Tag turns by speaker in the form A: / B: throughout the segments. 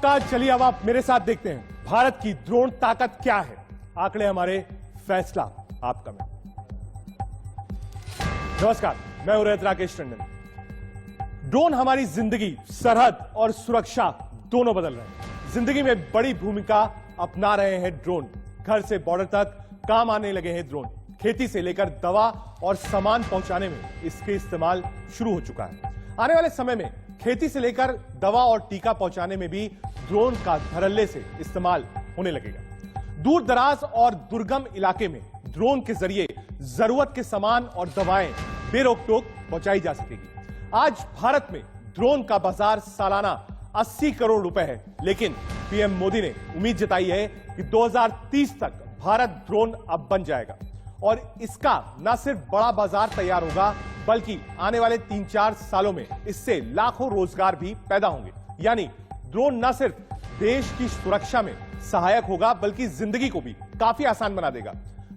A: आपका। चलिए अब आप मेरे साथ देखते हैं भारत की ड्रोन ताकत क्या है। आंकड़े हमारे, फैसला आपका। में नमस्कार, मैं हूं राकेश टंडन। ड्रोन हमारी जिंदगी, सरहद और सुरक्षा दोनों बदल रहे हैं। जिंदगी में बड़ी भूमिका अपना रहे हैं ड्रोन। घर से बॉर्डर तक काम आने लगे हैं ड्रोन। खेती से लेकर दवा और सामान पहुंचाने में इसके इस्तेमाल शुरू हो चुका है। आने वाले समय में खेती से लेकर दवा और टीका पहुंचाने में भी ड्रोन का धड़ल्ले से इस्तेमाल होने लगेगा। दूर दराज और दुर्गम इलाके में ड्रोन के जरिए जरूरत के सामान और दवाएं बेरोक टोक पहुंचाई जा सकेगी। आज भारत में ड्रोन का बाजार सालाना 80 करोड़ रुपए है, लेकिन पीएम मोदी ने उम्मीद जताई है कि 2030 तक भारत ड्रोन अब बन जाएगा और इसका न सिर्फ बड़ा बाजार तैयार होगा, बल्कि आने वाले 3-4 सालों में इससे लाखों रोजगार भी पैदा होंगे। यानी ड्रोन न सिर्फ देश की सुरक्षा में सहायक होगा, बल्कि जिंदगी को भी काफी आसान बना देगा।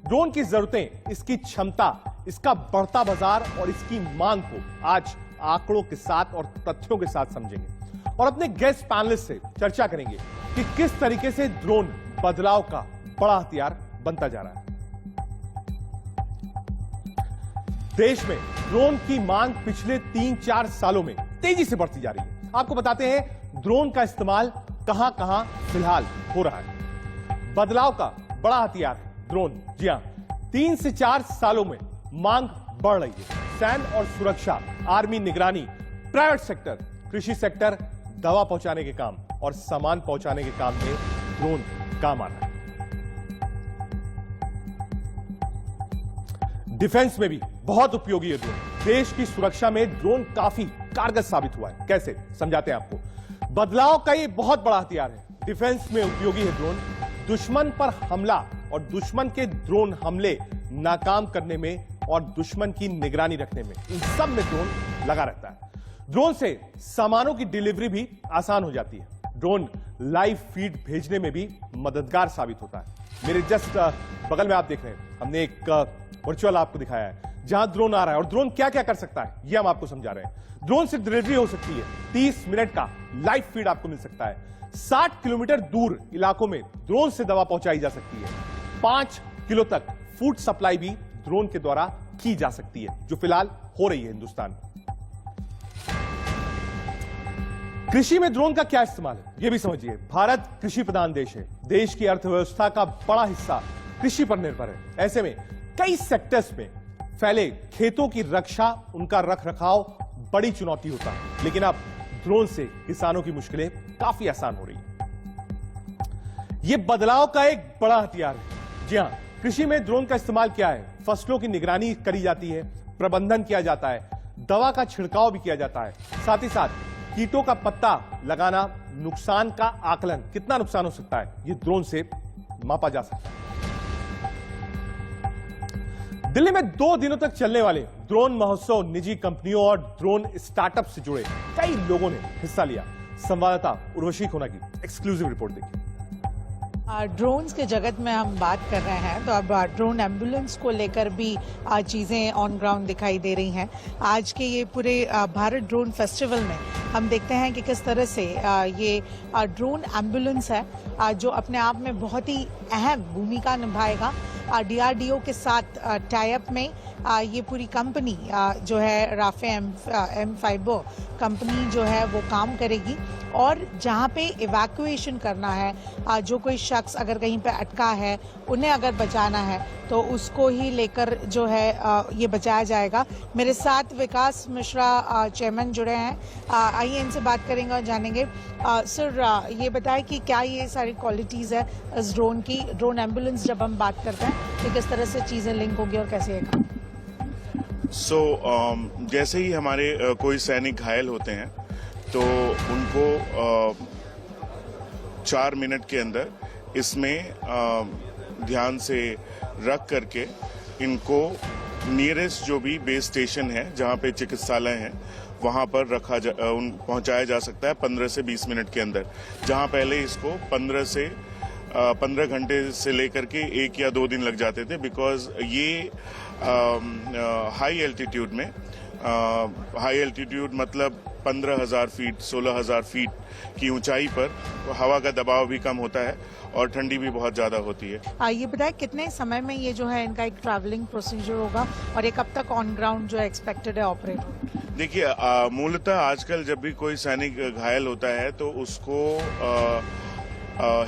A: ड्रोन की जरूरतें, इसकी क्षमता, इसका बढ़ता बाजार और इसकी मांग को आज आंकड़ों के साथ और तथ्यों के साथ समझेंगे और अपने गेस्ट पैनलिस्ट से चर्चा करेंगे कि किस तरीके से ड्रोन बदलाव का बड़ा हथियार बनता जा रहा है। देश में ड्रोन की मांग पिछले 3-4 सालों में तेजी से बढ़ती जा रही है। आपको बताते हैं ड्रोन का इस्तेमाल कहां कहां फिलहाल हो रहा है। बदलाव का बड़ा हथियार है ड्रोन। जी हां, 3 से 4 सालों में मांग बढ़ रही है। सैन्य और सुरक्षा, आर्मी निगरानी, प्राइवेट सेक्टर, कृषि सेक्टर, दवा पहुंचाने के काम और सामान पहुंचाने के काम में ड्रोन काम आ रहा है। डिफेंस में भी बहुत उपयोगी है ड्रोन। देश की सुरक्षा में ड्रोन काफी कारगर साबित हुआ है। कैसे, समझाते हैं आपको। बदलाव का ये बहुत बड़ा हथियार है। डिफेंस में उपयोगी है ड्रोन। दुश्मन पर हमला और दुश्मन के ड्रोन हमले नाकाम करने में और दुश्मन की निगरानी रखने में, इन सब में ड्रोन लगा रहता है। ड्रोन से सामानों की डिलीवरी भी आसान हो जाती है। ड्रोन लाइव फीड भेजने में भी मददगार साबित होता है। मेरे जस्ट बगल में आप देख रहे हैं, हमने एक वर्चुअल आपको दिखाया है जहां ड्रोन आ रहा है और ड्रोन क्या क्या कर सकता है यह हम आपको समझा रहे हैं। ड्रोन से डिलीवरी हो सकती है, 30 मिनट का लाइव फीड आपको मिल सकता है। 60 किलोमीटर दूर इलाकों में ड्रोन से दवा पहुंचाई जा सकती है। 5 किलो तक फूड सप्लाई भी ड्रोन के द्वारा की जा सकती है, जो फिलहाल हो रही है हिंदुस्तान में। कृषि में ड्रोन का क्या इस्तेमाल है, यह भी समझिए। भारत कृषि प्रधान देश है। देश की अर्थव्यवस्था का बड़ा हिस्सा कृषि पर निर्भर है। ऐसे में कई सेक्टर्स में फैले खेतों की रक्षा, उनका रख रखाव बड़ी चुनौती होता है, लेकिन अब ड्रोन से किसानों की मुश्किलें काफी आसान हो रही है। यह बदलाव का एक बड़ा हथियार है। जी हां, कृषि में ड्रोन का इस्तेमाल क्या है? फसलों की निगरानी करी जाती है, प्रबंधन किया जाता है, दवा का छिड़काव भी किया जाता है। साथ ही साथ कीटों का पत्ता लगाना, नुकसान का आकलन, कितना नुकसान हो सकता है, यह ड्रोन से मापा जा सकता है। दिल्ली में 2 दिनों तक चलने वाले ड्रोन महोत्सव निजी कंपनियों और ड्रोन स्टार्टअप से जुड़े कई लोगों ने हिस्सा लिया। संवाददाता उर्वशी खोना की एक्सक्लूसिव रिपोर्ट देखिए।
B: ड्रोन्स के जगत में हम बात कर रहे हैं तो अब ड्रोन एम्बुलेंस को लेकर भी चीज़ें ऑन ग्राउंड दिखाई दे रही हैं। आज के ये पूरे भारत ड्रोन फेस्टिवल में हम देखते हैं कि किस तरह से ये ड्रोन एम्बुलेंस है जो अपने आप में बहुत ही अहम भूमिका निभाएगा। DRDO के साथ टाई अप में ये पूरी कंपनी जो है राफे M5 कंपनी जो है वो काम करेगी और जहाँ पे इवैक्यूएशन करना है, जो कोई शख्स अगर कहीं पे अटका है, उन्हें अगर बचाना है तो उसको ही लेकर जो है ये बचाया जाएगा। मेरे साथ विकास मिश्रा चेयरमैन जुड़े हैं, आइए इनसे बात करेंगे और जानेंगे। सर, ये बताएं कि क्या ये सारी क्वालिटीज़ है इस ड्रोन की। ड्रोन एम्बुलेंस जब हम बात करते हैं तो किस तरह से चीज़ें लिंक होगी और कैसे है?
C: जैसे ही हमारे कोई सैनिक घायल होते हैं तो उनको 4 मिनट के अंदर इसमें ध्यान से रख करके इनको नियरेस्ट जो भी बेस स्टेशन है जहां पे चिकित्सालय है वहां पर पहुंचाया जा सकता है 15 से 20 मिनट के अंदर। जहां पहले इसको 15 घंटे से लेकर के 1 या 2 दिन लग जाते थे, बिकॉज ये हाई एल्टीट्यूड में, हाई एल्टीट्यूड मतलब 15,000 फीट 16,000 फीट की ऊंचाई पर हवा का दबाव भी कम होता है और ठंडी भी बहुत ज्यादा होती है।
B: ये बताएं कितने समय में ये जो है इनका एक ट्रैवलिंग प्रोसीजर होगा और ये कब तक ऑन ग्राउंड जो एक्सपेक्टेड है ऑपरेट होगा?
C: देखिए, मूलतः आजकल जब भी कोई सैनिक घायल होता है तो उसको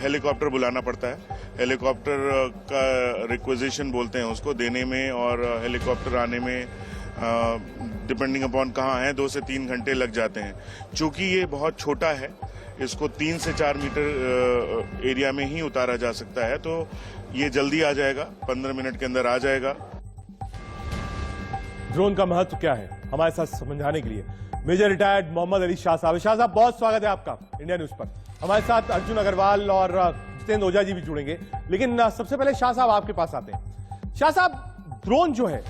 C: हेलीकॉप्टर बुलाना पड़ता है। हेलीकॉप्टर का रिक्वेजिशन बोलते हैं उसको, देने में और हेलीकॉप्टर आने में डिपेंडिंग अपॉन कहाँ है 2 से 3 घंटे लग जाते हैं। चूंकि ये बहुत छोटा है, इसको 3 से 4 मीटर एरिया में ही उतारा जा सकता है, तो ये जल्दी आ जाएगा, 15 मिनट के अंदर आ जाएगा।
A: ड्रोन का महत्व क्या है हमारे साथ समझाने के लिए मेजर रिटायर्ड मोहम्मद अली शाह साहब। शाह साहब, बहुत स्वागत है आपका इंडिया न्यूज पर। हमारे साथ अर्जुन अग्रवाल और जितेंद्र ओझा जी भी जुड़ेंगे, लेकिन सबसे पहले शाह साहब आपके पास आते हैं। शाह साहब, ड्रोन जो है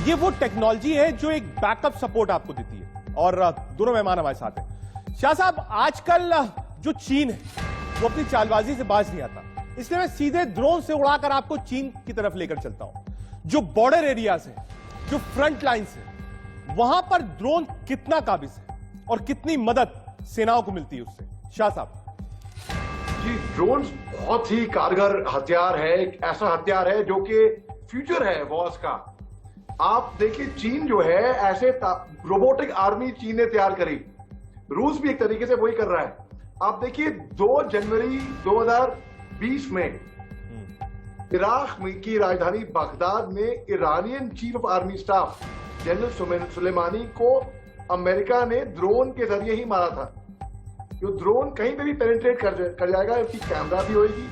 A: ये वो टेक्नोलॉजी है जो एक बैकअप सपोर्ट आपको देती है, और दोनों मेहमान हमारे साथ हैं। शाह साहब, आजकल जो चीन है वो अपनी चालबाजी से बाज नहीं आता, इसलिए मैं सीधे ड्रोन से उड़ाकर आपको चीन की तरफ लेकर चलता हूं। जो बॉर्डर एरियाज है, जो फ्रंट लाइन्स है, वहां पर ड्रोन कितना काबिज है और कितनी मदद सेनाओं को मिलती है उससे? शाह साहब
D: जी, ड्रोन बहुत ही कारगर हथियार है, एक ऐसा हथियार है जो कि फ्यूचर है वॉर्स का। आप देखिए, चीन जो है ऐसे रोबोटिक आर्मी चीन ने तैयार करी, रूस भी एक तरीके से वही कर रहा है। आप देखिए 2 जनवरी 2020 में इराक की राजधानी बगदाद में Iranian chief of army staff general Sulemani को अमेरिका ने ड्रोन के जरिए ही मारा था। जो ड्रोन कहीं पे भी पेनिट्रेट कर जाएगा, उसकी कैमरा भी होगी।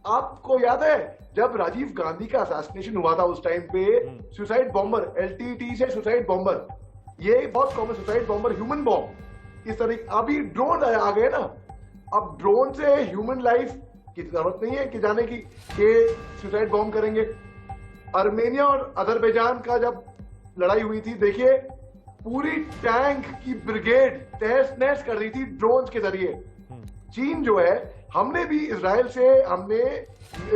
D: आपको याद है जब राजीव गांधी का असैसिनेशन हुआ था, उस टाइम पे सुसाइड बॉम्बर, LTT से सुसाइड बॉम्बर, ये बहुत common suicide bomber, human bomb, इस तरीके अभी ड्रोन आ गए ना। अब ड्रोन से ह्यूमन लाइफ की जरूरत नहीं है कि जाने की सुसाइड बॉम्ब करेंगे। आर्मेनिया और अजरबैजान का जब लड़ाई हुई थी, देखिए पूरी टैंक की ब्रिगेड तहस नहस कर रही थी ड्रोन के जरिए। चीन जो है, हमने भी इजराइल से हमने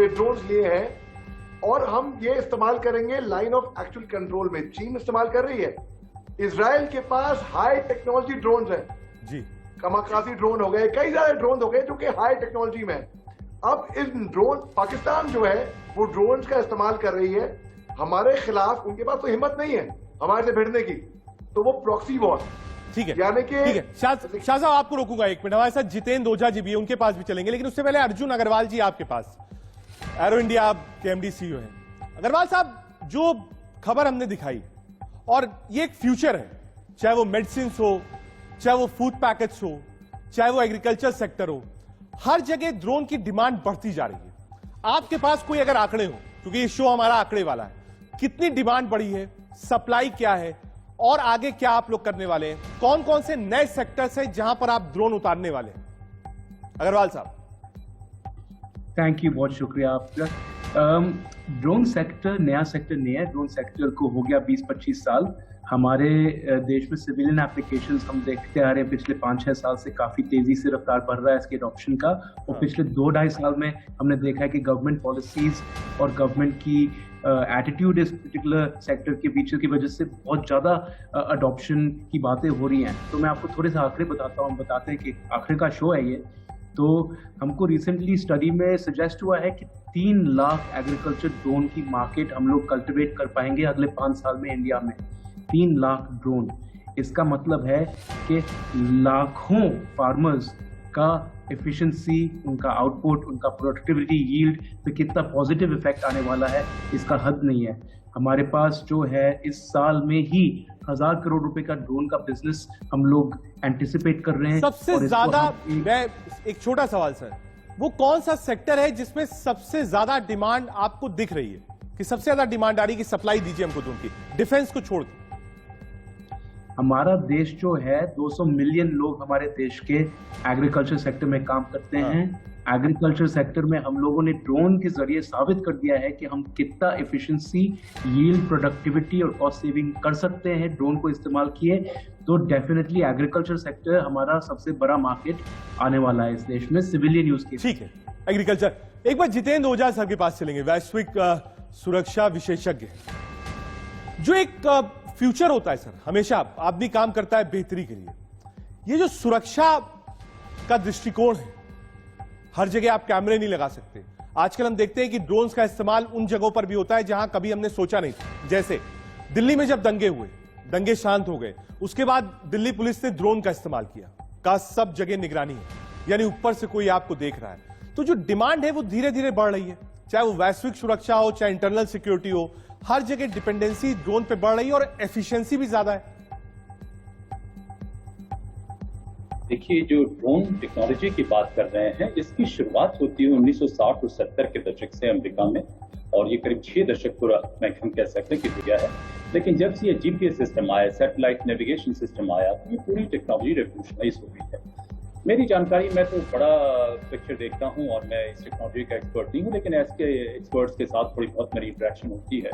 D: ड्रोन्स लिए हैं और हम ये इस्तेमाल करेंगे लाइन ऑफ एक्चुअल कंट्रोल में। चीन इस्तेमाल कर रही है, इजराइल के पास हाई टेक्नोलॉजी ड्रोन्स हैं
A: जी,
D: कमाकासी ड्रोन हो गए, कई सारे ड्रोन हो गए जो कि हाई टेक्नोलॉजी में। अब इस ड्रोन, पाकिस्तान जो है वो ड्रोन्स का इस्तेमाल कर रही है हमारे खिलाफ। उनके पास तो हिम्मत नहीं है हमारे से भिड़ने की, तो वो प्रॉक्सी वॉर,
A: ठीक है,
D: यानी कि
A: ठीक है। शाह साहब, आपको रोकूंगा 1 मिनट। हमारे साथ जितेंद्र ओझा जी भी है, उनके पास भी चलेंगे, लेकिन उससे पहले अर्जुन अग्रवाल जी आपके पास, एरो इंडिया के MD CEO हैं। अग्रवाल साहब, जो खबर हमने दिखाई, और ये एक फ्यूचर है, चाहे वो मेडिसिन हो, चाहे वो फूड पैकेट्स हो, चाहे वो एग्रीकल्चर सेक्टर हो, हर जगह ड्रोन की डिमांड बढ़ती जा रही है। आपके पास कोई अगर आंकड़े हो, क्योंकि ये शो हमारा आंकड़े वाला है, कितनी डिमांड बढ़ी है, सप्लाई क्या है, और आगे क्या आप लोग करने वाले हैं? कौन कौन से नए सेक्टर्स हैं जहां पर आप ड्रोन उतारने वाले हैं? अग्रवाल साहब।
E: थैंक यू, बहुत शुक्रिया आपका। ड्रोन सेक्टर नया सेक्टर नहीं है, ड्रोन सेक्टर को हो गया 20-25 साल। हमारे देश में सिविलियन एप्लीकेशंस हम देखते आ रहे हैं पिछले 5-6 साल से काफ़ी तेज़ी से रफ्तार बढ़ रहा है इसके अडॉप्शन का। और पिछले 2-2.5 साल में हमने देखा है कि गवर्नमेंट पॉलिसीज़ और गवर्नमेंट की एटीट्यूड इस पर्टिकुलर सेक्टर के पीछे की वजह से बहुत ज़्यादा अडॉप्शन की बातें हो रही हैं। तो मैं आपको थोड़े से आंकड़े बताता हूँ। हम बताते हैं कि आखिर का शो है ये। तो हमको रिसेंटली स्टडी में सजेस्ट हुआ है कि 3 लाख एग्रीकल्चर ड्रोन की मार्केट हम लोग कल्टिवेट कर पाएंगे अगले 5 साल में इंडिया में। 3 लाख ड्रोन, इसका मतलब है कि लाखों फार्मर्स का एफिशिएंसी, उनका आउटपुट, उनका प्रोडक्टिविटी, यील्ड पे कितना पॉजिटिव इफेक्ट आने वाला है इसका हद नहीं है। हमारे पास जो है इस साल में ही 1000 करोड़ रुपए का ड्रोन का बिजनेस हम लोग एंटिसिपेट कर रहे हैं।
A: सबसे ज्यादा, मैं एक छोटा सवाल सर, वो कौन सा सेक्टर है जिसमें सबसे ज्यादा डिमांड आपको दिख रही है, कि सबसे ज्यादा डिमांड आ रही है कि सप्लाई दीजिए हमको ड्रोन की, डिफेंस को छोड़ के?
E: हमारा देश जो है 200 मिलियन लोग हमारे देश के एग्रीकल्चर सेक्टर में काम करते हैं। एग्रीकल्चर सेक्टर में हम लोगों ने ड्रोन के जरिए साबित कर दिया है कि हम कितना एफिशिएंसी, यील्ड, प्रोडक्टिविटी और कॉस्ट सेविंग कर सकते हैं ड्रोन को इस्तेमाल किए। तो डेफिनेटली एग्रीकल्चर सेक्टर हमारा सबसे बड़ा मार्केट आने वाला है इस देश में सिविलियन यूज के।
A: ठीक है, एग्रीकल्चर। एक बार जितेंद्र ओझा सर के पास चलेंगे, वैश्विक सुरक्षा विशेषज्ञ। जो एक फ्यूचर होता है सर, हमेशा आदमी काम करता है बेहतरी के लिए। ये जो सुरक्षा का दृष्टिकोण है, हर जगह आप कैमरे नहीं लगा सकते। आजकल हम देखते हैं कि ड्रोन्स का इस्तेमाल उन जगहों पर भी होता है जहां कभी हमने सोचा नहीं था। जैसे दिल्ली में जब दंगे हुए, दंगे शांत हो गए, उसके बाद दिल्ली पुलिस ने ड्रोन का इस्तेमाल किया। का सब जगह निगरानी है, यानी ऊपर से कोई आपको देख रहा है। तो जो डिमांड है वो धीरे धीरे बढ़ रही है, चाहे वो वैश्विक सुरक्षा हो, चाहे इंटरनल सिक्योरिटी हो, हर जगह डिपेंडेंसी ड्रोन पे बढ़ रही है और एफिशिएंसी भी ज्यादा है।
F: देखिए, जो ड्रोन टेक्नोलॉजी की बात कर रहे हैं, इसकी शुरुआत होती है 1960 और 70 के दशक से अमेरिका में, और ये करीब 6 दशक पूरा मैं हम कह सकते हैं कि हो गया है। लेकिन जब से ये जीपीएस सिस्टम आया, सैटेलाइट नेविगेशन सिस्टम आया, तो ये पूरी टेक्नोलॉजी रेवोल्यूशनाइज हो गई है। मेरी जानकारी, मैं तो बड़ा पिक्चर देखता हूँ और मैं इस टेक्नोलॉजी का एक्सपर्ट नहीं हूँ, लेकिन ऐसे एक्सपर्ट्स के साथ थोड़ी बहुत मेरी इंटरेक्शन होती है।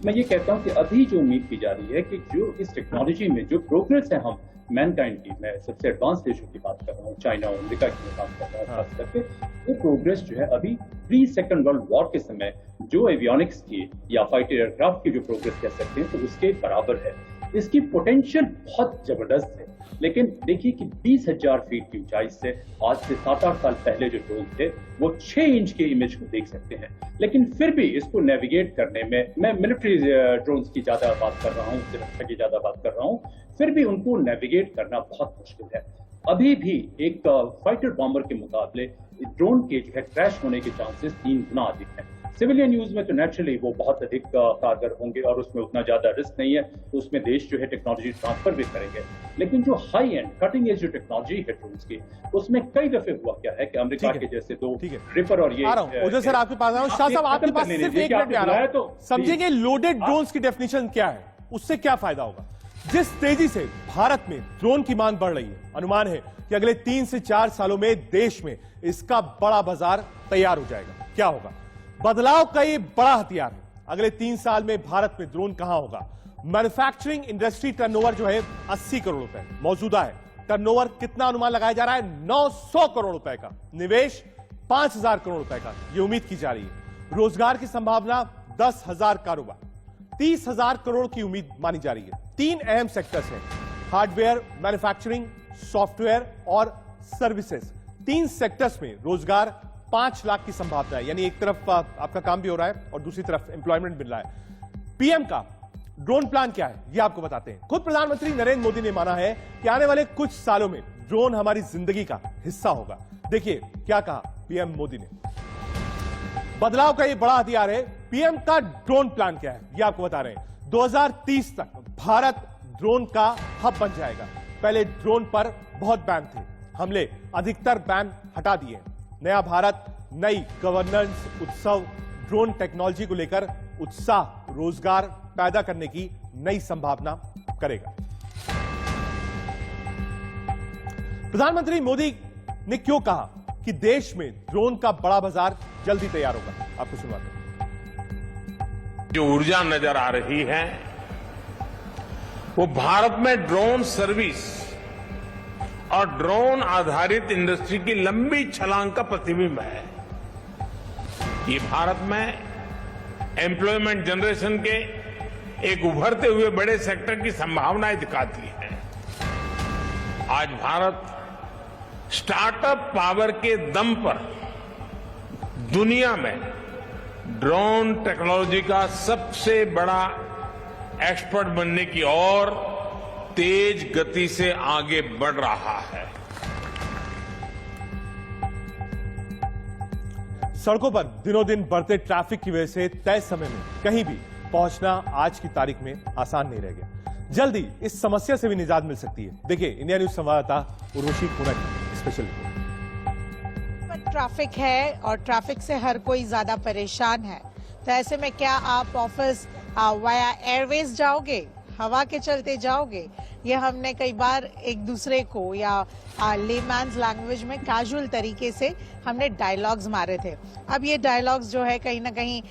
F: मैं ये कहता हूँ कि अभी जो उम्मीद की जा रही है कि जो इस टेक्नोलॉजी में जो प्रोग्रेस है हम मैनकाइंड की, मैं सबसे एडवांस देशों की बात कर रहा हूँ, चाइना और अमेरिका की बात कर रहा हूँ खास करके, वो प्रोग्रेस जो है अभी प्री सेकंड वर्ल्ड वॉर के समय जो एवियोनिक्स की या फाइटर एयरक्राफ्ट की जो प्रोग्रेस कह सकते हैं, तो उसके बराबर है। इसकी पोटेंशियल बहुत जबरदस्त है। लेकिन देखिए कि 20,000 फीट की ऊंचाई से आज से 7-8 साल पहले जो ड्रोन थे वो 6 इंच के इमेज को देख सकते हैं, लेकिन फिर भी इसको नेविगेट करने में, मैं मिलिट्री ड्रोन्स की ज्यादा बात कर रहा हूँ, सुरक्षा की ज्यादा बात कर रहा हूँ, फिर भी उनको नेविगेट करना बहुत मुश्किल है। अभी भी एक फाइटर बॉम्बर के मुकाबले ड्रोन के जो है क्रैश होने के चांसेस 3 गुना अधिक हैं। सिविलियन यूज में तो नेचुरली वो बहुत अधिक कारगर होंगे और उसमें उतना ज्यादा रिस्क नहीं है, तो उसमें देश जो है टेक्नोलॉजी ट्रांसफर भी करेंगे। लेकिन जो हाई एंड कटिंग एज जो टेक्नोलॉजी है ड्रोन्स की, उसमें कई दफे हुआ क्या है कि अमेरिका के जैसे 2 रिपर और ये
A: आ रहा हूं ओझा सर, आपके पास आ रहा हूं। शाह साहब, आपके पास सिर्फ 1 मिनट में आ रहा हूं, तो समझेंगे लोडेड ड्रोन्स की डेफिनेशन क्या है, उससे क्या फायदा होगा। जिस तेजी से भारत में ड्रोन की मांग बढ़ रही है, अनुमान है कि अगले 3 से 4 सालों में देश में इसका बड़ा बाजार तैयार हो जाएगा। क्या होगा? बदलाव का ये बड़ा हथियार है। अगले 3 साल में भारत में ड्रोन कहां होगा? मैन्युफैक्चरिंग इंडस्ट्री टर्नओवर जो है 80 करोड़ रुपए मौजूदा है। टर्नओवर कितना अनुमान लगाया जा रहा है? 900 करोड़ रुपए का। निवेश 5,000 करोड़ रुपए का ये उम्मीद की जा रही है। रोजगार की संभावना 10,000 कारोबार, 30,000 करोड़ की उम्मीद मानी जा रही है। 3 अहम सेक्टर्स हैं, हार्डवेयर, मैन्युफैक्चरिंग, सॉफ्टवेयर और सर्विसेज। 3 सेक्टर्स में रोजगार 5 लाख की संभावना है, यानी एक तरफ आपका काम भी हो रहा है और दूसरी तरफ एम्प्लॉयमेंट मिल रहा है। पीएम का ड्रोन प्लान क्या है, ये आपको बताते हैं। खुद प्रधानमंत्री नरेंद्र मोदी ने माना है कि आने वाले कुछ सालों में ड्रोन हमारी जिंदगी का हिस्सा होगा। देखिए क्या कहा पीएम मोदी ने। बदलाव का ये बड़ा हथियार है। पीएम का ड्रोन प्लान क्या है, ये आपको बता रहे हैं। 2030 तक भारत ड्रोन का हब बन जाएगा। पहले ड्रोन पर बहुत बैन थे, हमने अधिकतर बैन हटा दिए। नया भारत नई गवर्नेंस उत्सव ड्रोन टेक्नोलॉजी को लेकर उत्साह, रोजगार पैदा करने की नई संभावना करेगा। प्रधानमंत्री मोदी ने क्यों कहा कि देश में ड्रोन का बड़ा बाजार जल्दी तैयार होगा, आपको सुनवाते हैं।
G: जो ऊर्जा नजर आ रही है वो भारत में ड्रोन सर्विस और ड्रोन आधारित इंडस्ट्री की लंबी छलांग का प्रतिबिंब है। ये भारत में एम्प्लॉयमेंट जनरेशन के एक उभरते हुए बड़े सेक्टर की संभावनाएं दिखाती है। आज भारत स्टार्टअप पावर के दम पर दुनिया में ड्रोन टेक्नोलॉजी का सबसे बड़ा एक्सपर्ट बनने की ओर तेज गति से आगे बढ़ रहा है।
A: सड़कों पर दिनों दिन बढ़ते ट्रैफिक की वजह से तय समय में कहीं भी पहुंचना आज की तारीख में आसान नहीं रह गया। जल्दी इस समस्या से भी निजात मिल सकती है। देखिए इंडिया न्यूज संवाददाता उर्वशी खुना की स्पेशल रिपोर्ट।
B: ट्रैफिक है और ट्रैफिक से हर कोई ज्यादा परेशान है, तो ऐसे में क्या आप ऑफिस वाया एयरवेज जाओगे, हवा के चलते जाओगे? ये हमने कई बार एक दूसरे को या लेमैन्स लैंग्वेज में कैजुअल तरीके से हमने डायलॉग्स मारे थे। अब ये डायलॉग्स जो है कहीं ना कहीं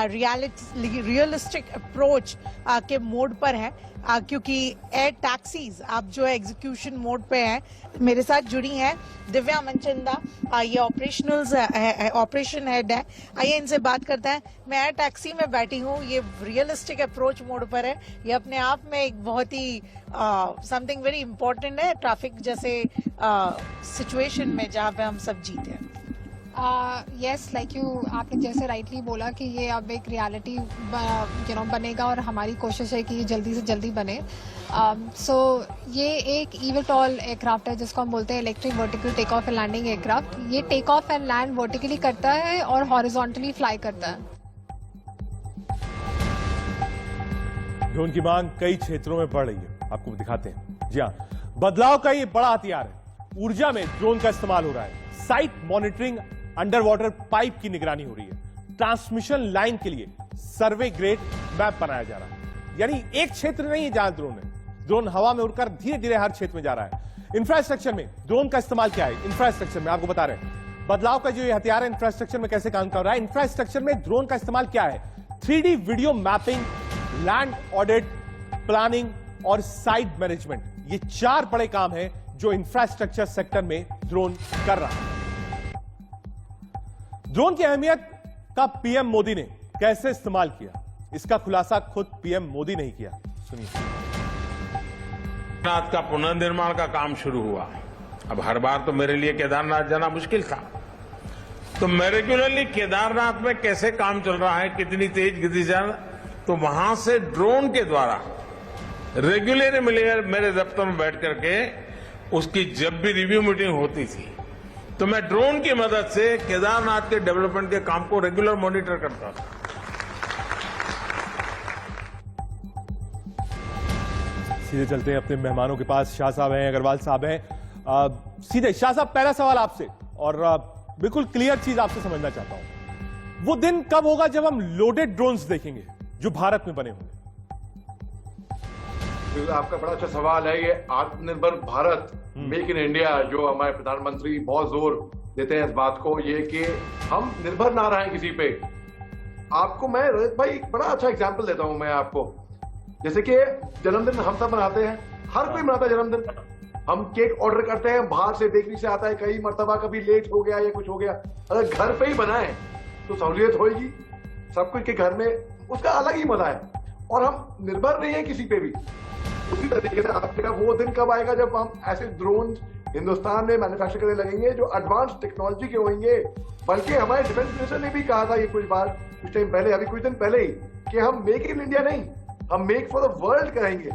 B: रियलिस्टिक अप्रोच के मोड पर है। क्योंकि एयर टैक्सीज आप जो है एग्जीक्यूशन मोड पे हैं। मेरे साथ जुड़ी हैं दिव्या मनचंदा, ये ऑपरेशन हेड है। आइए इनसे बात करते हैं। मैं एयर टैक्सी में बैठी हूँ, ये रियलिस्टिक अप्रोच मोड पर है। ये अपने आप में एक बहुत ही समथिंग वेरी इंपॉर्टेंट है ट्रैफिक जैसे सिचुएशन में जहाँ पे हम सब जीते हैं।
H: यस, लाइक यू, आपने जैसे राइटली बोला कि ये अब एक रियलिटी बनेगा और हमारी कोशिश है कि ये जल्दी से जल्दी बने। सो ये एक ईवीटॉल एयरक्राफ्ट है जिसको हम बोलते हैं electric vertical take off and landing aircraft. ये take off and land vertically करता है और हॉरिजॉन्टली फ्लाई करता है।
A: ड्रोन की मांग कई क्षेत्रों में बढ़ रही है, आपको दिखाते हैं। जी हाँ, बदलाव का ये बड़ा हथियार है। ऊर्जा में ड्रोन का इस्तेमाल हो रहा है, site monitoring, under water pipe की निगरानी हो रही है, ट्रांसमिशन लाइन के लिए सर्वे ग्रेड मैप बनाया जा रहा है। यानी एक क्षेत्र नहीं है जहां ड्रोन है, ड्रोन हवा में उड़कर धीरे धीरे हर क्षेत्र में जा रहा है। इंफ्रास्ट्रक्चर में ड्रोन का इस्तेमाल क्या है? इंफ्रास्ट्रक्चर में आपको बता रहे हैं बदलाव का जो ये हथियार है इंफ्रास्ट्रक्चर में कैसे काम कर रहा है। इंफ्रास्ट्रक्चर में ड्रोन का इस्तेमाल क्या है? 3D video mapping, land audit, planning और साइट मैनेजमेंट, ये 4 बड़े काम हैं जो इंफ्रास्ट्रक्चर सेक्टर में ड्रोन कर रहा है। ड्रोन की अहमियत का पीएम मोदी ने कैसे इस्तेमाल किया, इसका खुलासा खुद पीएम मोदी ने ही किया। सुनिए।
G: केदारनाथ का पुनर्निर्माण का काम शुरू हुआ। अब हर बार तो मेरे लिए केदारनाथ जाना मुश्किल था, तो मैं रेगुलरली केदारनाथ में कैसे काम चल रहा है, कितनी तेज गति से, तो वहां से ड्रोन के द्वारा रेगुलर मेरे दफ्तर में बैठ करके उसकी जब भी रिव्यू मीटिंग होती थी तो मैं ड्रोन की मदद से केदारनाथ के डेवलपमेंट के काम को रेगुलर मॉनिटर करता था।
A: सीधे चलते हैं अपने मेहमानों के पास। शाह साहब हैं, अग्रवाल साहब हैं। सीधे शाह साहब, पहला सवाल आपसे और बिल्कुल क्लियर चीज आपसे समझना चाहता हूं। वो दिन कब होगा जब हम लोडेड ड्रोन्स देखेंगे जो भारत में बने होंगे?
D: आपका बड़ा अच्छा सवाल है। ये आत्मनिर्भर भारत, मेक इन इंडिया, जो हमारे प्रधानमंत्री बहुत जोर देते हैं इस बात को, ये कि हम निर्भर ना रहें किसी पे। आपको मैं रोहित भाई बड़ा अच्छा एग्जांपल देता हूं मैं आपको। जैसे कि जन्मदिन हम सब मनाते हैं, हर कोई मनाता है जन्मदिन। हम केक ऑर्डर करते हैं, बाहर से बेकरी से आता है, कई मर्तबा कभी लेट हो गया या कुछ हो गया। अगर घर पे ही बनाए तो सहूलियत होगी, सब कुछ के घर में उसका अलग ही मजा है और हम निर्भर नहीं है किसी पे भी। उसी तरीके से आपके वो दिन कब आएगा जब हम ऐसे ड्रोन हिंदुस्तान में मैन्युफैक्चर करने लगेंगे जो एडवांस टेक्नोलॉजी के होंगे। बल्कि हमारे डिफेंस मिनिस्टर ने भी कहा था ये कुछ टाइम पहले, अभी कुछ दिन पहले ही, कि हम मेक इन इंडिया नहीं, हम मेक फॉर द वर्ल्ड करेंगे।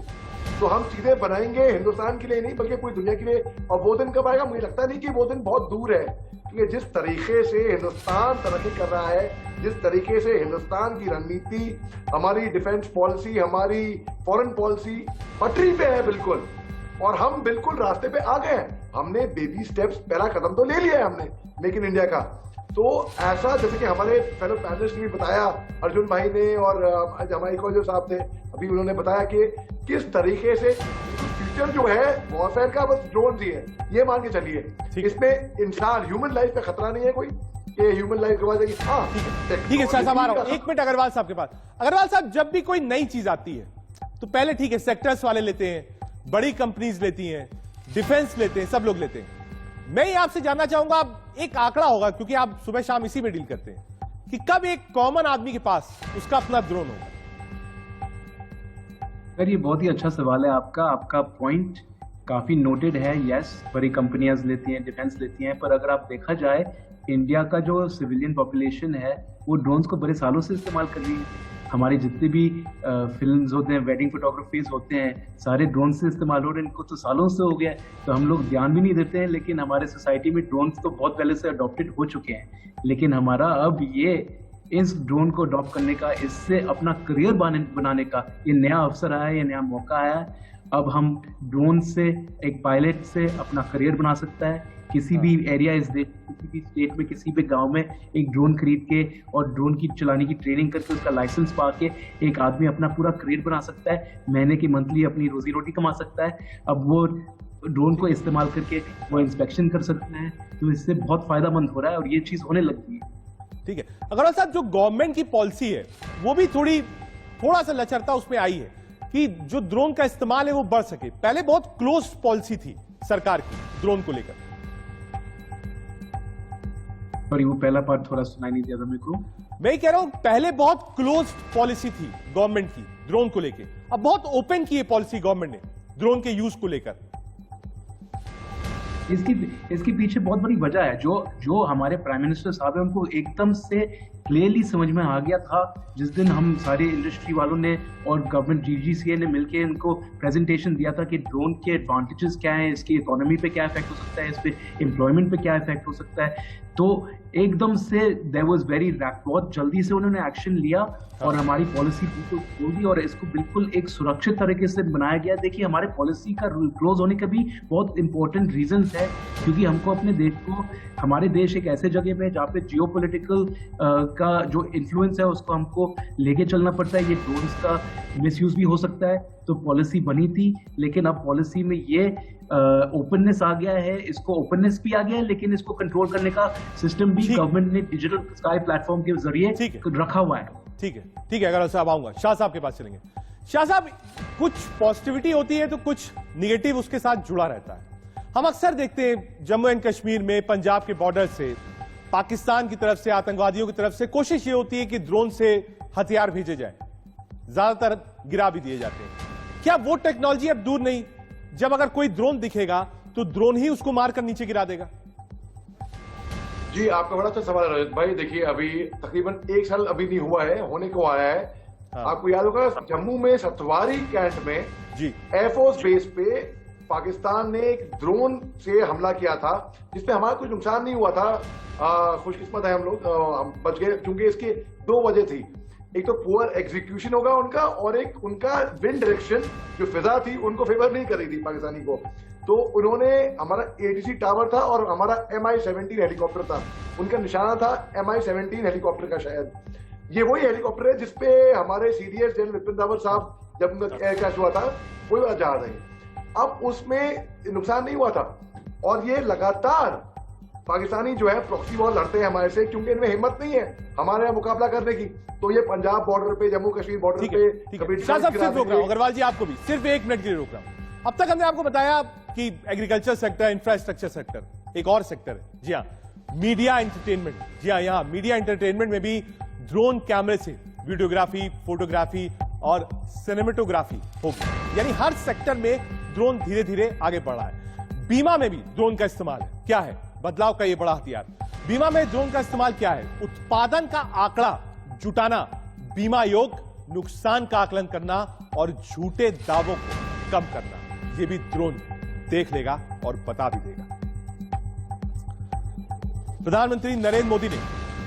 D: तो हम चीजें बनाएंगे हिंदुस्तान के लिए नहीं बल्कि पूरी दुनिया के लिए। और वो दिन कब आएगा? मुझे लगता नहीं कि वो दिन बहुत दूर है, क्योंकि जिस तरीके से हिंदुस्तान तरक्की कर रहा है, जिस तरीके से हिंदुस्तान की रणनीति, हमारी डिफेंस पॉलिसी, हमारी फॉरेन पॉलिसी पटरी पे है बिल्कुल, और हम बिल्कुल रास्ते पे आ गए हैं। हमने बेबी स्टेप्स, पहला कदम तो ले लिया है हमने मेक इन इंडिया का। तो ऐसा जैसे कि हमारे फेलो पैनलिस्ट ने भी बताया, अर्जुन भाई ने और हमारे एक और जो साहब थे अभी, उन्होंने बताया कि किस तरीके से फ्यूचर जो है वॉरफेयर का बस ड्रोन ही है, ये मान के चलिए। इसमें इंसान, ह्यूमन लाइफ का खतरा नहीं है कोई, ये ह्यूमन लाइफ के बाद है कि हाँ
A: ठीक है। शाह साहब आ रहा हूं, 1 मिनट अग्रवाल साहब के पास। अग्रवाल साहब, जब भी कोई नई चीज आती है तो पहले ठीक है सेक्टर्स वाले लेते हैं, बड़ी कंपनीज लेती हैं, डिफेंस लेते हैं, सब लोग लेते हैं। मैं ये आपसे जानना चाहूंगा, एक आंकड़ा होगा क्योंकि आप सुबह शाम इसी में डील करते हैं, कि कब एक कॉमन आदमी के पास उसका अपना ड्रोन होगा?
E: सर, ये बहुत ही अच्छा सवाल है आपका पॉइंट काफी नोटेड है। यस, बड़ी कंपनियां लेती हैं, डिफेंस लेती हैं, पर अगर आप देखा जाए इंडिया का जो सिविलियन पॉपुलेशन है वो ड्रोन्स को बड़े सालों से इस्तेमाल कर रही है। हमारी जितने भी फिल्म्स होते हैं, वेडिंग फोटोग्राफीज होते हैं, सारे ड्रोन से इस्तेमाल हो रहे हैं। इनको तो सालों से हो गया है, तो हम लोग ध्यान भी नहीं देते हैं। लेकिन हमारे सोसाइटी में ड्रोन्स तो बहुत पहले से अडॉप्टेड हो चुके हैं। लेकिन हमारा अब ये इस ड्रोन को अडॉप्ट करने का, इससे अपना करियर बनाने का ये नया अवसर आया है, ये नया मौका आया है। अब हम ड्रोन से, एक पायलट से अपना करियर बना सकता है। किसी भी एरिया इस देश, किसी भी स्टेट में, किसी भी गांव में एक ड्रोन खरीद के और ड्रोन की चलाने की ट्रेनिंग करके उसका लाइसेंस पा के एक आदमी अपना पूरा करियर बना सकता है, महीने की मंथली अपनी रोजी रोटी कमा सकता है। अब वो ड्रोन को इस्तेमाल करके वो इंस्पेक्शन कर सकते हैं, तो इससे बहुत फायदामंद हो रहा है और ये चीज होने लगी है।
A: ठीक है अग्रवाल साहब, जो गवर्नमेंट की पॉलिसी है वो भी थोड़ा सा लचरता उसमें आई है कि जो ड्रोन का इस्तेमाल है वो बढ़ सके। पहले बहुत क्लोज पॉलिसी थी सरकार की ड्रोन को लेकर।
E: सॉरी, वो पहला पार्ट थोड़ा सुनाई नहीं दिया था मेरे को।
A: मैं ये कह रहा हूं पहले बहुत क्लोज पॉलिसी थी गवर्नमेंट की ड्रोन को लेकर, अब बहुत ओपन की है पॉलिसी गवर्नमेंट ने ड्रोन के यूज को लेकर।
E: इसके पीछे बहुत बड़ी वजह है। जो हमारे प्राइम मिनिस्टर साहब है उनको एकदम से क्लियरली समझ में आ गया था जिस दिन हम सारे इंडस्ट्री वालों ने और गवर्नमेंट GGCA ने मिलकर इनको प्रेजेंटेशन दिया था कि ड्रोन के एडवांटेजेस क्या हैं, इसकी इकोनॉमी पे क्या इफेक्ट हो सकता है, इस पे एम्प्लॉयमेंट पे क्या इफेक्ट हो सकता है। तो एकदम से देयर वाज वेरी बहुत जल्दी से उन्होंने एक्शन लिया और हमारी पॉलिसी बिल्कुल खोल दी और इसको बिल्कुल एक सुरक्षित तरीके से बनाया गया। देखिए, हमारे पॉलिसी का क्लोज होने का भी बहुत इंपॉर्टेंट रीजंस है, क्योंकि हमको अपने देश को, हमारे देश एक ऐसे जगह पे है जहाँ पे जियोपॉलिटिकल का जो इन्फ्लुएंस है उसको हमको लेके चलना पड़ता है। ये ड्रोन्स का मिसयूज भी हो सकता है, तो पॉलिसी बनी थी, लेकिन अब पॉलिसी में ये ओपननेस आ गया है, इसको ओपननेस भी आ गया है, लेकिन इसको कंट्रोल करने का सिस्टम भी गवर्नमेंट ने डिजिटल स्काई प्लेटफॉर्म के जरिए रखा हुआ है।
A: ठीक है, अगर साहब आऊंगा, शाह साहब के पास चलेंगे। शाह साहब, कुछ पॉजिटिविटी होती है तो कुछ निगेटिव उसके साथ जुड़ा रहता है। हम अक्सर देखते हैं जम्मू एंड कश्मीर में, पंजाब के बॉर्डर से, पाकिस्तान की तरफ से, आतंकवादियों की तरफ से कोशिश ये होती है कि ड्रोन से हथियार भेजे जाए, ज्यादातर गिरा भी दिए जाते हैं। क्या वो टेक्नोलॉजी अब दूर नहीं, जब अगर कोई ड्रोन दिखेगा तो ड्रोन ही उसको मारकर नीचे गिरा देगा?
D: जी, आपका बड़ा अच्छा सवाल है रजत भाई। देखिए, अभी तकरीबन 1 साल अभी नहीं हुआ है, होने को आया है। आपको याद होगा जम्मू में सतवारी कैंट में जी एयरफोर्स बेस पे पाकिस्तान ने एक ड्रोन से हमला किया था, जिसपे हमारा कुछ नुकसान नहीं हुआ था। खुशकिस्मत है हम लोग, हम बच गए, क्योंकि इसकी 2 वजह थी। एक तो पुअर एग्जीक्यूशन होगा उनका, और एक उनका विंड डायरेक्शन जो फिजा थी उनको फेवर नहीं कर रही थी पाकिस्तानी को। तो उन्होंने, हमारा ATC टावर था और हमारा MI-17 हेलीकॉप्टर था, उनका निशाना था MI-17 हेलीकॉप्टर का। शायद ये वही हेलीकॉप्टर है जिसपे हमारे CDS जनरल विपिन रावत साहब जब उनका एयर क्रैश हुआ था, वही वाला जहाज है। अब उसमें नुकसान नहीं हुआ था, और ये लगातार पाकिस्तानी जो है प्रॉक्सी वॉर लड़ते हैं हमारे से, क्योंकि इनमें हिम्मत नहीं है हमारे यहाँ मुकाबला करने की। तो ये पंजाब बॉर्डर पे, जम्मू कश्मीर बॉर्डर पे
A: शाह साहब सिर्फ रोक रहा हूं, अग्रवाल जी आपको भी सिर्फ 1 मिनट के लिए रोक रहा हूं। अब तक हमने आपको बताया कि एग्रीकल्चर सेक्टर, इंफ्रास्ट्रक्चर सेक्टर, एक और सेक्टर है, जी हाँ, मीडिया एंटरटेनमेंट। जी हाँ, यहाँ मीडिया एंटरटेनमेंट में भी ड्रोन कैमरे से वीडियोग्राफी, फोटोग्राफी और सिनेमेटोग्राफी होगी। यानी हर सेक्टर में ड्रोन धीरे धीरे आगे बढ़ रहा है। बीमा में भी ड्रोन का इस्तेमाल है। क्या है बदलाव का ये बड़ा हथियार? बीमा में ड्रोन का इस्तेमाल क्या है? उत्पादन का आंकड़ा जुटाना, बीमा योग, नुकसान का आकलन करना और झूठे दावों को कम करना, ये भी ड्रोन देख लेगा और बता भी देगा। प्रधानमंत्री नरेंद्र मोदी ने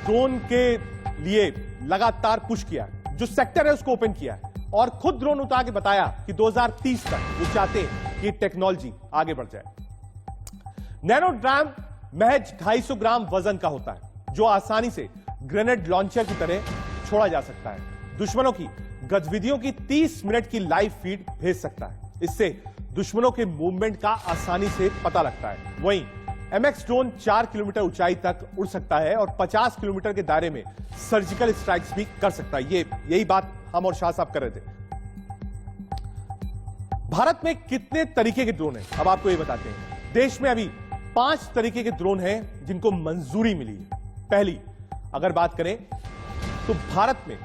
A: ड्रोन के लिए लगातार पुश किया, जो सेक्टर है उसको ओपन किया है, और खुद ड्रोन उतार के बताया कि 2030 तक वो चाहते हैं कि टेक्नोलॉजी आगे बढ़ जाए। नैनो ड्राम महज 250 ग्राम वजन का होता है, जो आसानी से ग्रेनेड लॉन्चर की तरह छोड़ा जा सकता है। दुश्मनों की गतिविधियों की 30 मिनट की लाइव फीड भेज सकता है। इससे दुश्मनों के मूवमेंट का आसानी से पता लगता है। वहीं MX ड्रोन 4 किलोमीटर ऊंचाई तक उड़ सकता है और 50 किलोमीटर के दायरे में सर्जिकल स्ट्राइक्स भी कर सकता है। यही बात हम और शाह साहब कर रहे थे। भारत में कितने तरीके के ड्रोन हैं, अब आपको ये बताते हैं। देश में अभी 5 तरीके के ड्रोन हैं जिनको मंजूरी मिली है। पहली अगर बात करें तो भारत में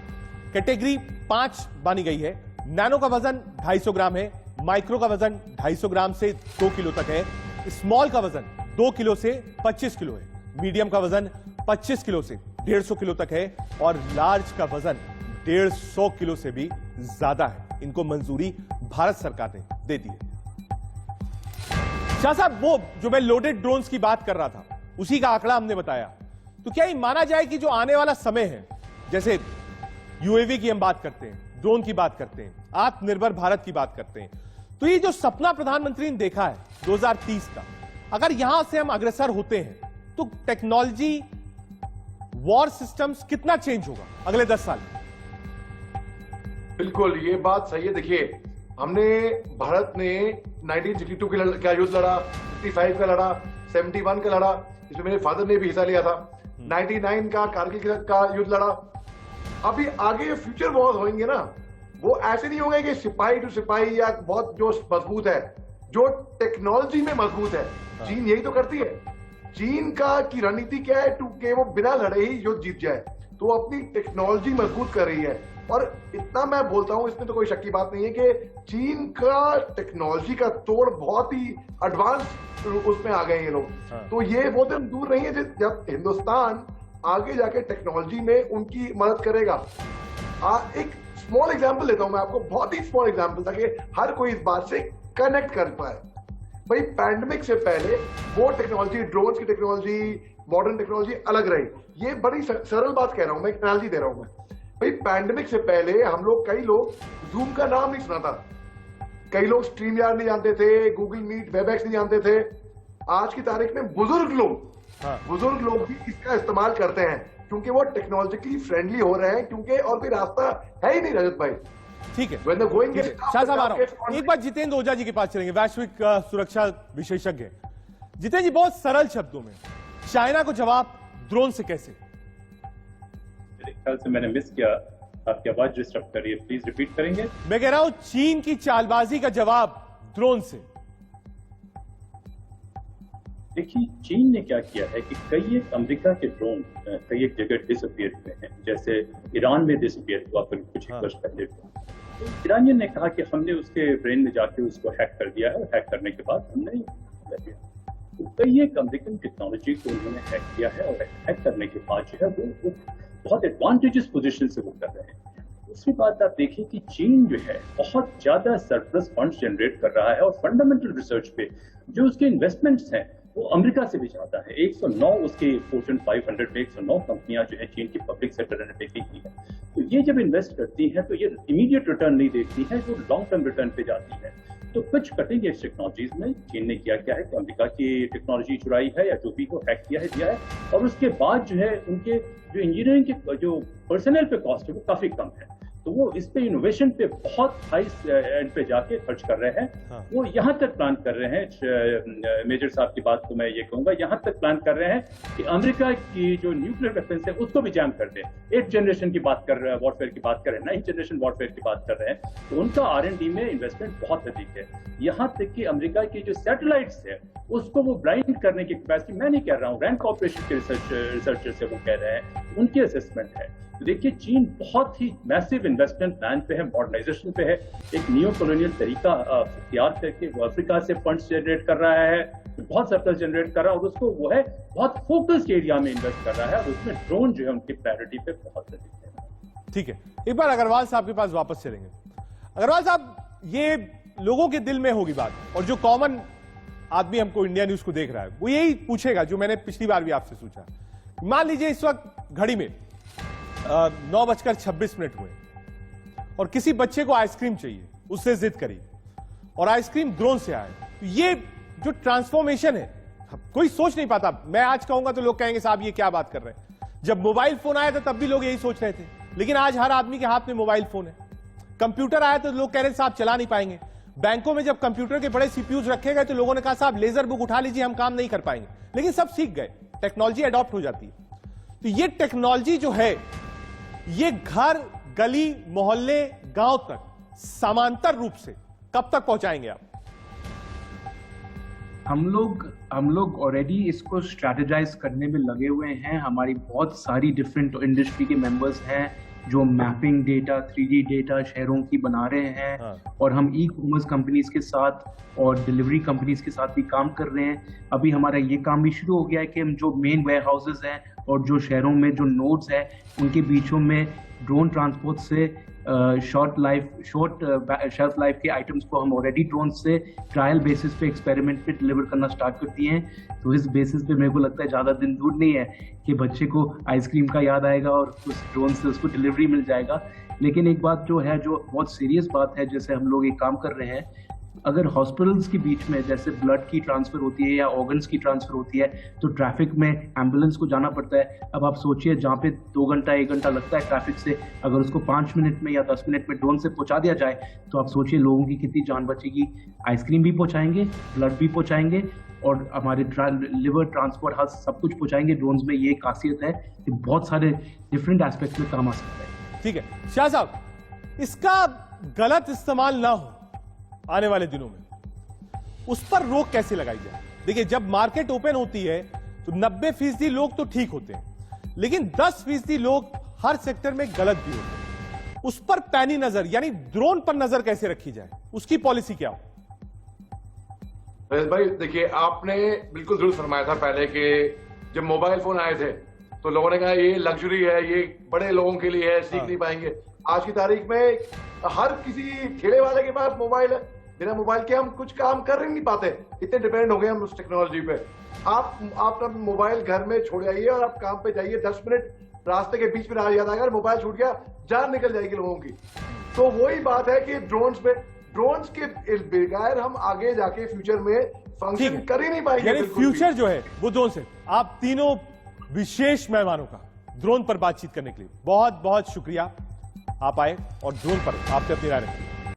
A: कैटेगरी 5 मानी गई है। नैनो का वजन 250 ग्राम है, माइक्रो का वजन 250 ग्राम से 2 किलो तक है, स्मॉल का वजन 2 किलो से 25 किलो है, मीडियम का वजन 25 किलो से 150 किलो तक है, और लार्ज का वजन 150 किलो से भी ज्यादा है। इनको मंजूरी भारत सरकार ने दे दी है। शाह साहब, वो जो मैं लोडेड ड्रोन्स की बात कर रहा था, उसी का आंकड़ा हमने बताया। तो क्या ये माना जाए कि जो आने वाला समय है, जैसे UAV की हम बात करते हैं, ड्रोन की बात करते हैं, आत्मनिर्भर भारत की बात करते हैं, तो ये जो सपना प्रधानमंत्री ने देखा है 2030 का, अगर यहां से हम अग्रसर होते हैं तो टेक्नोलॉजी, वॉर सिस्टम्स कितना चेंज होगा अगले 10 साल?
D: बिल्कुल, ये बात सही है। देखिए, हमने, भारत ने 1962 का युद्ध लड़ा, 55 का लड़ा, 71 का लड़ा, जिसमें मेरे फादर ने भी हिस्सा लिया था, 99 का कारगिल का युद्ध लड़ा। अभी आगे फ्यूचर वॉर होंगे ना, वो ऐसे नहीं होगा कि सिपाही टू सिपाही या बहुत जो मजबूत है, जो टेक्नोलॉजी में मजबूत है। चीन यही तो करती है। चीन का की रणनीति क्या है? कि वो बिना लड़े ही युद्ध जीत जाए, तो वो अपनी टेक्नोलॉजी मजबूत कर रही है। और इतना मैं बोलता हूं, इसमें तो कोई शक की बात नहीं है कि चीन का टेक्नोलॉजी का तोड़ बहुत ही एडवांस उसमें आ गए ये लोग। तो ये वो दिन दूर नहीं है जब हिंदुस्तान आगे जाके टेक्नोलॉजी में उनकी मदद करेगा। एक स्मॉल एग्जांपल लेता हूं मैं आपको, बहुत ही स्मॉल एग्जांपल, ताकि हर कोई इस बात से कनेक्ट कर पाए। भाई पैंडेमिक से पहले वो टेक्नोलॉजी, ड्रोन्स की टेक्नोलॉजी, मॉडर्न टेक्नोलॉजी अलग रही। ये बड़ी सरल बात कह रहा हूं मैं, एक एनालॉजी दे रहा हूं मैं। भाई पैंडेमिक से पहले हम लोग, कई लोग जूम का नाम नहीं सुना था, कई लोग स्ट्रीम यार्ड नहीं जानते थे, गूगल मीट, वेबएक्स नहीं जानते थे। आज की तारीख में बुजुर्ग लोग भी इसका इस्तेमाल करते हैं, क्योंकि वो टेक्नोलॉजिकली फ्रेंडली हो रहे हैं, क्योंकि और कोई रास्ता है ही नहीं रजत भाई।
A: ठीक है,
D: When the going gets tough,
A: Shah साहब आ रहा
D: the tough
A: हूं।
D: gets
A: एक बार जितेंद्र ओझा जी के पास चलेंगे, वैश्विक सुरक्षा विशेषज्ञ। जितेंद्र जी, बहुत सरल शब्दों में चाइना को जवाब ड्रोन से कैसे?
F: मेरे ख्याल से मैंने मिस किया, आपकी आवाज डिस्टर्ब कर रही है, प्लीज रिपीट करेंगे।
A: मैं कह रहा हूं चीन की चालबाजी का जवाब ड्रोन से।
F: देखिए, चीन ने क्या किया है कि कई एक अमेरिका के ड्रोन कई एक जगह डिसअपियर हुए हैं, जैसे ईरान में डिसअपियर हुआ कुछ एक वर्ष पहले। तो ईरानियन ने कहा कि हमने उसके ब्रेन में जाके उसको हैक कर दिया है, और हैक करने के बाद हमने कर दिया। तो कई एक अमेरिकन टेक्नोलॉजी को उन्होंने हैक किया है, और हैक करने के बाद जो है वो बहुत एडवांटेजेस पोजीशन से वो कर रहे हैं। दूसरी बात आप देखिए कि चीन जो है बहुत ज्यादा सरप्लस फंड्स जनरेट कर रहा है, और फंडामेंटल रिसर्च पे जो उसके इन्वेस्टमेंट्स हैं वो अमेरिका से भी ज्यादा है। 109 उसके फॉर्च्यून 500 में 109 कंपनियां जो है चीन की पब्लिक सेक्टर अंडरटेकिंग की है। तो ये जब इन्वेस्ट करती हैं तो ये इमीडिएट रिटर्न नहीं देखती है, जो लॉन्ग टर्म रिटर्न पे जाती है। तो कुछ कटिंग एज टेक्नोलॉजीज में चीन ने किया क्या है कि अमेरिका की टेक्नोलॉजी चुराई है, या जो भी हो हैक किया है, दिया है, और उसके बाद जो है उनके जो इंजीनियरिंग के जो पर्सनल पे कॉस्ट है वो काफी कम है। तो वो इस पे इनोवेशन पे बहुत हाई एंड पे जाके खर्च कर रहे हैं। वो यहाँ तक प्लान कर रहे हैं, मेजर साहब की बात को मैं ये कहूंगा, यहाँ तक प्लान कर रहे हैं कि अमेरिका की जो न्यूक्लियर वेपन्स है उसको भी जैम कर दे। 8th जनरेशन की बात कर रहे हैं, वॉरफेयर की बात कर रहे हैं, 9th जनरेशन वॉरफेयर की बात कर रहे हैं। तो उनका R&D में इन्वेस्टमेंट बहुत अधिक है। यहाँ तक कि अमेरिका की जो सैटेलाइट्स है उसको वो ब्लाइंड करने की कैपेसिटी, मैं नहीं कह रहा हूँ, रैंड कॉर्पोरेशन के रिसर्चर से वो कह रहे हैं, उनकी असेसमेंट है। तो देखिए, चीन बहुत ही मैसिव इन्वेस्टमेंट प्लान पे है, मॉडर्नाइजेशन पे है, एक नियो कॉलोनियल तरीका इख्तियार करके वो अफ्रीका से फंड्स जनरेट कर रहा है, बहुत सरप्लस जनरेट कर रहा है, और उसको वो है बहुत फोकस्ड एरिया में इन्वेस्ट कर रहा है, और उसमें ड्रोन जो है उनकी प्रायोरिटी पे बहुत अधिक है।
A: ठीक है, एक बार अग्रवाल साहब के पास वापस चलेंगे। अग्रवाल साहब, ये लोगों के दिल में होगी बात, और जो कॉमन आदमी हमको इंडिया न्यूज को देख रहा है वो यही पूछेगा जो मैंने पिछली बार भी आपसे पूछा। मान लीजिए इस वक्त घड़ी में 9:26 हुए और किसी बच्चे को आइसक्रीम चाहिए, उससे जिद करी और आइसक्रीम ड्रोन से आए, तो ये जो ट्रांसफॉर्मेशन है कोई सोच नहीं पाता। मैं आज कहूंगा तो लोग कहेंगे साहब ये क्या बात कर रहे हैं। जब मोबाइल फोन आया था तब भी लोग यही सोच रहे थे, लेकिन आज हर आदमी के हाथ में मोबाइल फोन है। कंप्यूटर आया तो लोग कह रहे साहब चला नहीं पाएंगे। बैंकों में जब कंप्यूटर के बड़े सीपीयूज रखे गए तो लोगों ने कहा साहब लेजर बुक उठा लीजिए, हम काम नहीं कर पाएंगे। लेकिन सब सीख गए, टेक्नोलॉजी अडॉप्ट हो जाती है। तो ये टेक्नोलॉजी जो है ये घर, गली, मोहल्ले, गांव तक समांतर रूप से कब तक पहुंचाएंगे आप?
E: हम लोग ऑलरेडी इसको स्ट्रैटेजाइज करने में लगे हुए हैं। हमारी बहुत सारी डिफरेंट इंडस्ट्री के मेंबर्स हैं जो मैपिंग डेटा, 3D डेटा शहरों की बना रहे हैं। और हम ई कॉमर्स कंपनीज के साथ और डिलीवरी कंपनीज के साथ भी काम कर रहे हैं। अभी हमारा ये काम भी शुरू हो गया है कि हम जो मेन वेयर हाउसेज हैं और जो शहरों में जो नोड्स हैं उनके बीचों में ड्रोन ट्रांसपोर्ट से शॉर्ट शेल्फ लाइफ के आइटम्स को हम ऑलरेडी ड्रोन से ट्रायल बेसिस पे, एक्सपेरिमेंट पे डिलीवर करना स्टार्ट कर दिए हैं। तो इस बेसिस पे मेरे को लगता है ज़्यादा दिन दूर नहीं है कि बच्चे को आइसक्रीम का याद आएगा और उस ड्रोन से उसको डिलीवरी मिल जाएगा। लेकिन एक बात जो है, जो बहुत सीरियस बात है, जैसे हम लोग एक काम कर रहे हैं, अगर हॉस्पिटल्स के बीच में जैसे ब्लड की ट्रांसफर होती है या ऑर्गन्स की ट्रांसफर होती है तो ट्रैफिक में एम्बुलेंस को जाना पड़ता है। अब आप सोचिए, जहाँ पे 2 घंटा 1 घंटा लगता है ट्रैफिक से, अगर उसको 5 मिनट में या 10 मिनट में ड्रोन से पहुंचा दिया जाए तो आप सोचिए लोगों की कितनी जान बचेगी। आइसक्रीम भी पहुंचाएंगे, ब्लड भी पहुंचाएंगे और हमारे लिवर ट्रांसपोर्ट हर सब कुछ पहुंचाएंगे। ड्रोन में ये खासियत है कि बहुत सारे डिफरेंट एस्पेक्ट में काम आ सकता है।
A: ठीक है शाह साहब, इसका गलत इस्तेमाल ना हो आने वाले दिनों में, उस पर रोक कैसे लगाई जाए? देखिए, जब मार्केट ओपन होती है तो 90% लोग तो ठीक होते हैं, लेकिन 10% लोग हर सेक्टर में गलत भी होते हैं। उस पर पैनी नजर यानी ड्रोन पर नजर कैसे रखी जाए, उसकी पॉलिसी क्या हो?
D: रजत भाई देखिए, आपने बिल्कुल दुरुस्त फरमाया था पहले कि जब मोबाइल फोन आए थे तो लोगों ने कहा ये लग्जरी है, ये बड़े लोगों के लिए है, सीख नहीं पाएंगे। आज की तारीख में हर किसी ठेले वाले के पास मोबाइल है, बिना मोबाइल के हम कुछ काम कर ही नहीं पाते, इतने डिपेंड हो गए हम उस टेक्नोलॉजी पे। आप अपना मोबाइल घर में छोड़ आइए और आप काम पे जाइए, 10 मिनट रास्ते के बीच में आ जाता है, अगर मोबाइल छूट गया जान निकल जाएगी लोगों की। तो वही बात है कि ड्रोन्स के बगैर हम आगे जाके फ्यूचर में फंक्शन कर ही नहीं पाएंगे।
A: यानी
D: बिल्कुल भी।
A: फ्यूचर जो है वो ड्रोन से। आप तीनों विशेष मेहमानों का ड्रोन पर बातचीत करने के लिए बहुत बहुत शुक्रिया। आप आए और ड्रोन पर आपने अपनी राय रखी।